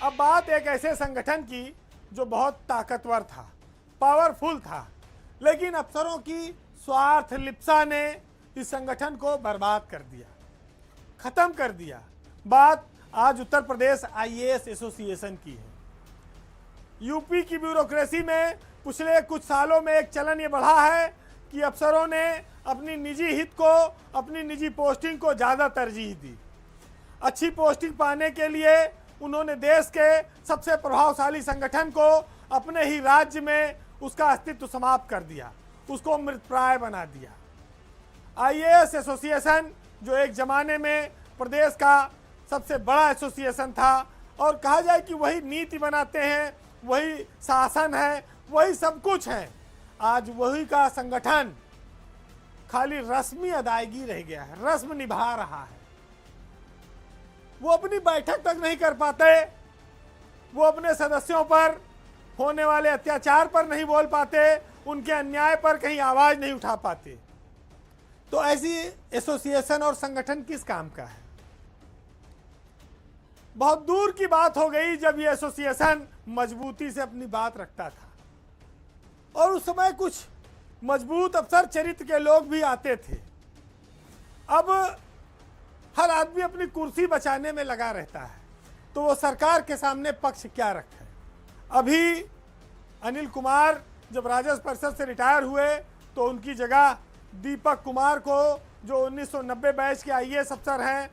अब बात एक ऐसे संगठन की जो बहुत ताकतवर था, पावरफुल था, लेकिन अफसरों की स्वार्थ लिप्सा ने इस संगठन को बर्बाद कर दिया, खत्म कर दिया। बात आज उत्तर प्रदेश आईएएस एसोसिएशन की है। यूपी की ब्यूरोक्रेसी में पिछले कुछ सालों में एक चलन ये बढ़ा है कि अफसरों ने अपनी निजी हित को, अपनी निजी पोस्टिंग को ज़्यादा तरजीह दी। अच्छी पोस्टिंग पाने के लिए उन्होंने देश के सबसे प्रभावशाली संगठन को अपने ही राज्य में उसका अस्तित्व समाप्त कर दिया, उसको मृतप्राय बना दिया। आईएएस एसोसिएशन जो एक ज़माने में प्रदेश का सबसे बड़ा एसोसिएशन था, और कहा जाए कि वही नीति बनाते हैं, वही शासन है, वही सब कुछ है, आज वही का संगठन खाली रस्मी अदायगी रह गया है, रस्म निभा रहा है। वो अपनी बैठक तक नहीं कर पाते, वो अपने सदस्यों पर होने वाले अत्याचार पर नहीं बोल पाते, उनके अन्याय पर कहीं आवाज नहीं उठा पाते। तो ऐसी एसोसिएशन और संगठन किस काम का है? बहुत दूर की बात हो गई जब ये एसोसिएशन मजबूती से अपनी बात रखता था, और उस समय कुछ मजबूत अफसर चरित्र के लोग भी आते थे। अब हर आदमी अपनी कुर्सी बचाने में लगा रहता है, तो वो सरकार के सामने पक्ष क्या रखे? अभी अनिल कुमार जब राजस्व परिषद से रिटायर हुए तो उनकी जगह दीपक कुमार को, जो 1990 बैच के आईएएस अफसर हैं,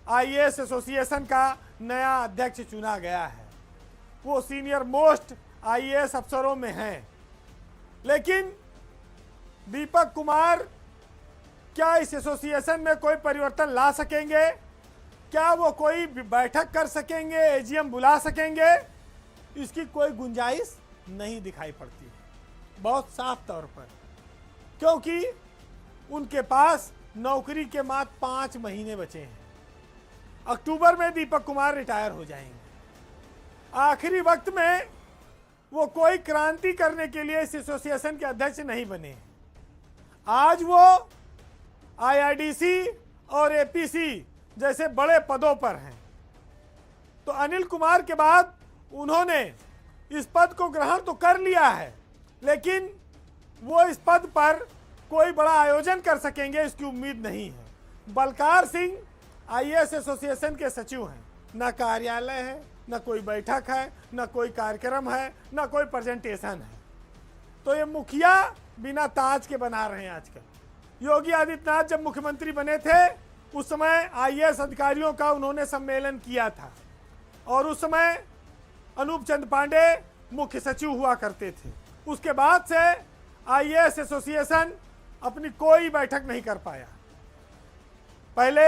आईएएस एसोसिएशन का नया अध्यक्ष चुना गया है। वो सीनियर मोस्ट आईएएस अफसरों में हैं। लेकिन दीपक कुमार क्या इस एसोसिएशन में कोई परिवर्तन ला सकेंगे? क्या वो कोई बैठक कर सकेंगे, एजीएम बुला सकेंगे? इसकी कोई गुंजाइश नहीं दिखाई पड़ती है, बहुत साफ तौर पर, क्योंकि उनके पास नौकरी के मात्र 5 महीने बचे हैं। अक्टूबर में दीपक कुमार रिटायर हो जाएंगे। आखिरी वक्त में वो कोई क्रांति करने के लिए इस एसोसिएशन के अध्यक्ष नहीं बने हैं। आज वो आईआरडीसी और एपीसी जैसे बड़े पदों पर हैं। तो अनिल कुमार के बाद उन्होंने इस पद को ग्रहण तो कर लिया है, लेकिन वो इस पद पर कोई बड़ा आयोजन कर सकेंगे इसकी उम्मीद नहीं है। बलकार सिंह आईएएस एसोसिएशन के सचिव हैं, ना कार्यालय है, ना कोई बैठक है, ना कोई कार्यक्रम है, ना कोई प्रेजेंटेशन है। तो ये मुखिया बिना ताज के बना रहे हैं आजकल। योगी आदित्यनाथ जब मुख्यमंत्री बने थे उस समय आईएएस अधिकारियों का उन्होंने सम्मेलन किया था, और उस समय अनूप चंद पांडे मुख्य सचिव हुआ करते थे। उसके बाद से आईएएस एसोसिएशन अपनी कोई बैठक नहीं कर पाया। पहले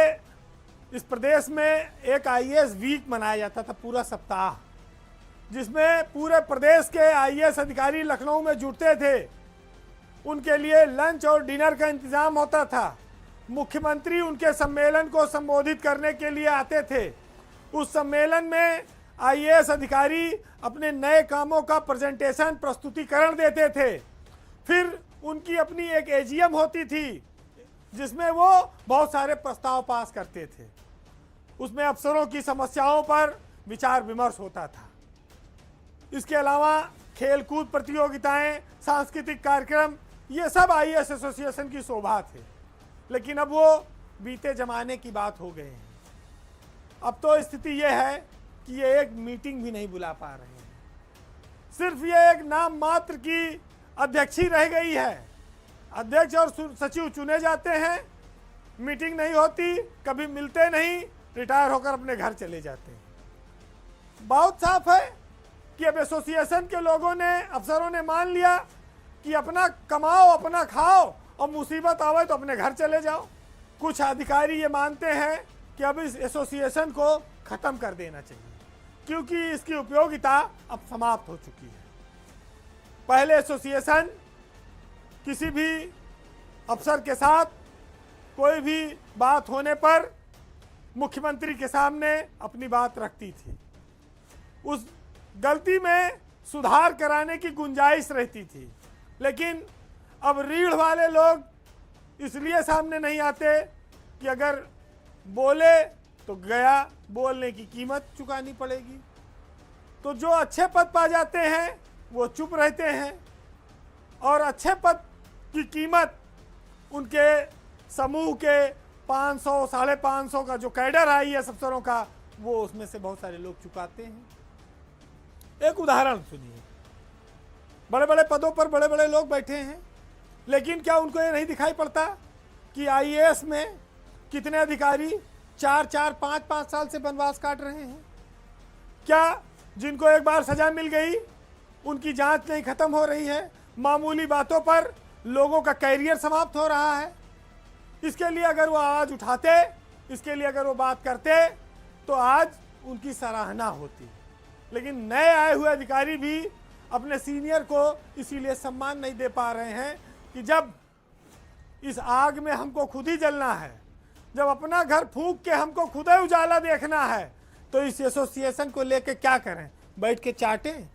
इस प्रदेश में एक आईएएस वीक मनाया जाता था, पूरा सप्ताह, जिसमें पूरे प्रदेश के आईएएस अधिकारी लखनऊ में जुटते थे। उनके लिए लंच और डिनर का इंतजाम होता था। मुख्यमंत्री उनके सम्मेलन को संबोधित करने के लिए आते थे। उस सम्मेलन में आईएएस अधिकारी अपने नए कामों का प्रेजेंटेशन, प्रस्तुतिकरण देते थे। फिर उनकी अपनी एक एजीएम होती थी जिसमें वो बहुत सारे प्रस्ताव पास करते थे। उसमें अफसरों की समस्याओं पर विचार विमर्श होता था। इसके अलावा खेलकूद प्रतियोगिताएं, सांस्कृतिक कार्यक्रम, ये सब आईएएस एसोसिएशन की शोभा थे। लेकिन अब वो बीते जमाने की बात हो गए हैं। अब तो स्थिति ये है कि ये एक मीटिंग भी नहीं बुला पा रहे हैं। सिर्फ ये एक नाम मात्र की अध्यक्ष ही रह गई है। अध्यक्ष और सचिव चुने जाते हैं, मीटिंग नहीं होती, कभी मिलते नहीं, रिटायर होकर अपने घर चले जाते हैं। बहुत साफ है कि अब एसोसिएशन के लोगों ने, अफसरों ने मान लिया कि अपना कमाओ, अपना खाओ, और मुसीबत आवे तो अपने घर चले जाओ। कुछ अधिकारी ये मानते हैं कि अब इस एसोसिएशन को खत्म कर देना चाहिए, क्योंकि इसकी उपयोगिता अब समाप्त हो चुकी है। पहले एसोसिएशन किसी भी अफसर के साथ कोई भी बात होने पर मुख्यमंत्री के सामने अपनी बात रखती थी। उस गलती में सुधार कराने की गुंजाइश रहती थी। लेकिन अब रीढ़ वाले लोग इसलिए सामने नहीं आते कि अगर बोले तो गया, बोलने की कीमत चुकानी पड़ेगी। तो जो अच्छे पद पा जाते हैं वो चुप रहते हैं, और अच्छे पद की कीमत उनके समूह के 500 550 का जो कैडर है IAS अफसरों का, वो उसमें से बहुत सारे लोग चुकाते हैं। एक उदाहरण सुनिए, बड़े बड़े पदों पर बड़े बड़े लोग बैठे हैं, लेकिन क्या उनको ये नहीं दिखाई पड़ता कि IAS में कितने अधिकारी 4-4 5-5 साल से वनवास काट रहे हैं? क्या जिनको एक बार सजा मिल गई उनकी जांच नहीं खत्म हो रही है? मामूली बातों पर लोगों का कैरियर समाप्त हो रहा है। इसके लिए अगर वो आवाज उठाते, इसके लिए अगर वो बात करते, तो आज उनकी सराहना होती। लेकिन नए आए हुए अधिकारी भी अपने सीनियर को इसीलिए सम्मान नहीं दे पा रहे हैं कि जब इस आग में हमको खुद ही जलना है, जब अपना घर फूंक के हमको खुद ही उजाला देखना है, तो इस एसोसिएशन को लेके क्या करें? बैठ के चाटें?